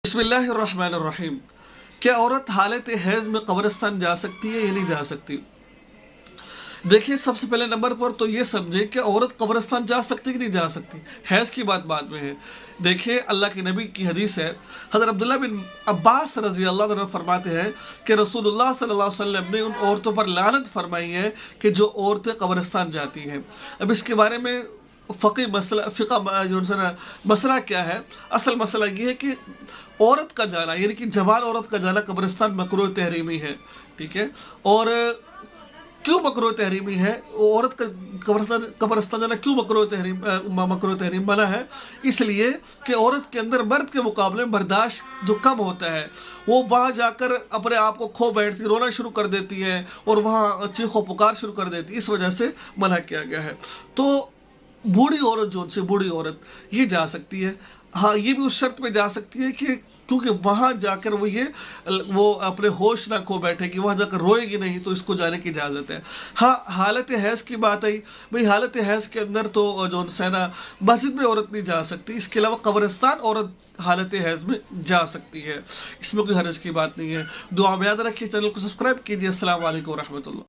बिस्मिल्लाहिर्रहमानिर्रहीम। क्या औरत हालत हैज़ में कब्रिस्तान जा सकती है या नहीं जा सकती? देखिए, सबसे पहले नंबर पर तो ये समझे कि औरत कब्रिस्तान जा सकती कि नहीं जा सकती। हैज़ की बात बाद में है। देखिए, अल्लाह के नबी की हदीस है, हज़रत अब्दुल्लाह बिन अब्बास रज़ी अल्लाह अन्हु फरमाते हैं कि रसूलुल्लाह सल्लल्लाहु अलैहि वसल्लम ने उन औरतों पर लानत फरमाई है कि जो औरतें कब्रिस्तान जाती हैं। अब इसके बारे में मसला क्या है? असल मसला ये है कि औरत का जाना, यानी कि जवान औरत का जाना कब्रिस्तान मकरूह तहरीमी है। ठीक है, और क्यों मकरूह तहरीमी है? औरत का कब्रिस्तान जाना क्यों मकरूह तहरीम बना है? इसलिए कि औरत के अंदर मर्द के मुकाबले में बर्दाश्त जो कम होता है, वो वहाँ जाकर अपने आप को खो बैठती, रोना शुरू कर देती है और वहाँ चीखो पुकार शुरू कर देती है। इस वजह से मना किया गया है। तो बूढ़ी औरत, जो उनसे बूढ़ी औरत, ये जा सकती है। हाँ, ये भी उस शर्त पे जा सकती है कि क्योंकि वहाँ जाकर वो अपने होश ना खो बैठे कि वहाँ जाकर रोएगी नहीं, तो इसको जाने की इजाज़त है। हाँ, हालत हैज़ की बात आई भाई, हालत हैज़ के अंदर तो जो है ना, मस्जिद में औरत नहीं जा सकती। इसके अलावा कब्रिस्तान औरत हालत हैज़ में जा सकती है, इसमें कोई हर्ज की बात नहीं है। दुआ में याद रखिए, चैनल को सब्सक्राइब कीजिए। अस्सलाम वालेकुम रहमतुल्लाह।